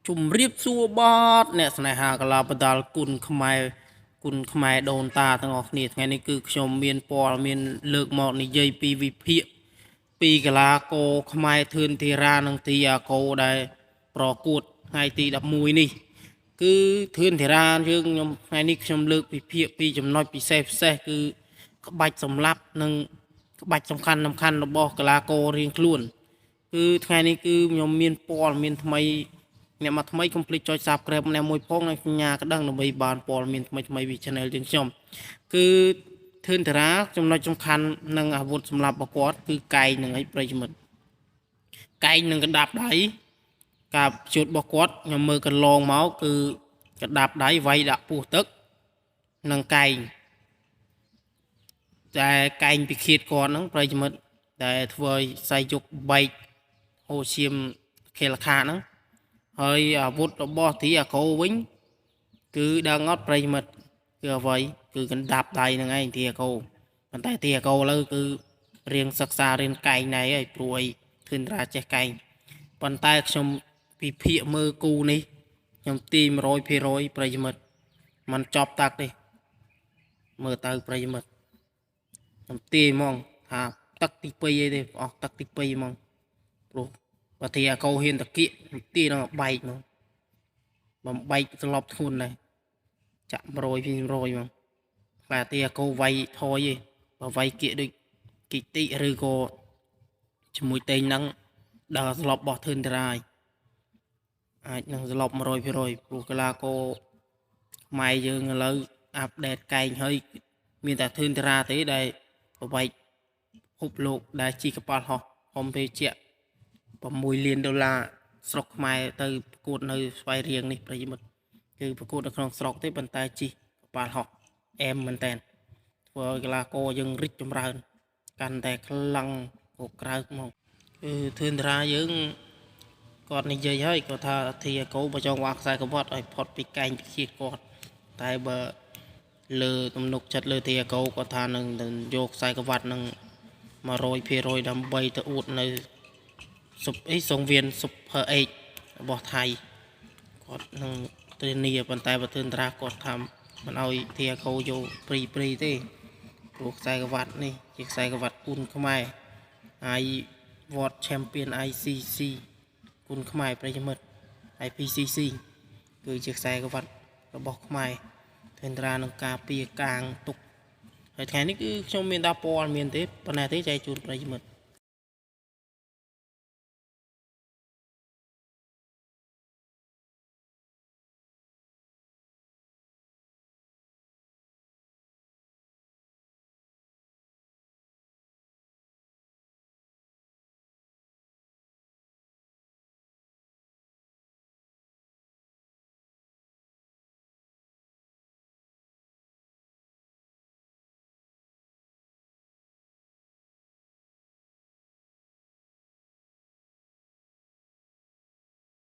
ជំរាបសួរបតអ្នកស្នេហាកលាបដាល់គុណខ្មែរដូនតាទាំងអស់គ្នាថ្ងៃនេះគឺខ្ញុំមានព័ត៌មានលើកមកនិយាយពីវិភាគពីកីឡាករខ្មែរធឿនធីរ៉ានិងទីអាកូដែលប្រកួតថ្ងៃទី11នេះគឺធឿនធីរ៉ាយើងខ្ញុំថ្ងៃនេះខ្ញុំលើកវិភាគពីចំណុចពិសេសគឺក្បាច់សម្លាប់និងក្បាច់សំខាន់របស់កីឡាកររៀងខ្លួនគឺថ្ងៃនេះគឺខ្ញុំមានព័ត៌មានថ្មីអ្នកមកថ្មីកុំភ្លេចចុច Subscribe ម្នាក់មួយផងនិងសញ្ញាក្តឹងដើម្បីបានព័ត៌មានថ្មីពី Channel យើងខ្ញុំគឺធឿនតារាចំណុចសំខាន់និងអាវុធសម្រាប់របស់គាត់គឺកែងនឹងអីប្រិយមិត្តកែងនឹងកណ្ដាប់ដៃការជូតរបស់គាត់ខ្ញុំមើលកន្លងមកគឺកណ្ដាប់ដៃវាយដាក់ពោះទឹកនិងកែងតែកែងពិឃាតគាត់ហ្នឹងប្រិយមិត្តដែលធ្វើឲ្យសៃយុកបែកហូឈាមខេលខាហ្នឹងហើយអាវុធរបស់ទីអាកូវិញគឺដឹងអត់ប្រិយមិត្តគឺអ្វីគឺកណ្ដាប់ដៃហ្នឹងឯងទីអាកូប៉ុន្តែទីអាកូឥឡូវគឺរៀងសិក្សារៀនកែងណៃហើយព្រោះអីធឿនតារាចេះកែងប៉ុន្តែខ្ញុំពិភាក្សាមើលគូនេះខ្ញុំទី 100% ប្រិយមិត្តมันចប់តាក់ទេមើលទៅប្រិយមិត្តខ្ញុំទីហ្មងថាទឹកទី2អីទេអស់ទឹកទី2ហ្មងព្រោះបើទីអាកូហ៊ានតគៀកទីនឹងបែកមកបំបែកស្លប់ធ្ងន់ដែរចាក់100%ហ្មងខ្លាទីអាកូវាយថយឯងបើវាយគៀកដូចគិតិឬក៏ជាមួយតេងហ្នឹងដល់ស្លប់បោះធឿនតារាអាចនឹងស្លប់100%ព្រោះកីឡាករម៉ែយើងឥឡូវអាប់ដេតកែងហើយមានតែធឿនតារាទេដែលប្រវែកហុបលោកដែលជីកប៉ាល់ហោះហុំពេជា$6 លានស្រុកខ្មែរទៅប្រកួតនៅស្វាយរៀងនេះប្រិយមិត្តគឺប្រកួតនៅក្នុងស្រុកទេប៉ុន្តែជីកប៉ាល់ហោះអែមមែនតើធ្វើឲ្យកីឡាករយើងរីកចម្រើនកាន់តែខ្លាំងកក្រៅមកគឺធឿនតារាយើងគាត់និយាយហើយគាត់ថាធីអាកូបើចង់វ៉ាខ្សែក្រវ៉ាត់ឲ្យផុតពីកែងពិឃាតគាត់តែបើលើទំនុកចិត្តលើធីអាកូគាត់ថានឹងយកខ្សែក្រវ៉ាត់នឹង100% ដើម្បីទៅអួតនៅសង្វៀន Super 8របស់ថៃគាត់នឹងធានាប៉ុន្តែបើធឿនតារាគាត់ថាមិនឲ្យធីអាកូយកព្រីទេព្រោះខ្សែក្រវ៉ាត់នេះជាខ្សែក្រវ៉ាត់គុណខ្មែរហើយ World Champion ICC គុណខ្មែរប្រិយមិត្ត IPCC គឺជាខ្សែក្រវ៉ាត់របស់ខ្មែរធឿនតារានឹងការពារកាងទុកហើយថ្ងៃនេះគឺខ្ញុំមានដាក់ព័ត៌មានទេប៉ុណ្ណេះទេចែកជូនប្រិយមិត្ត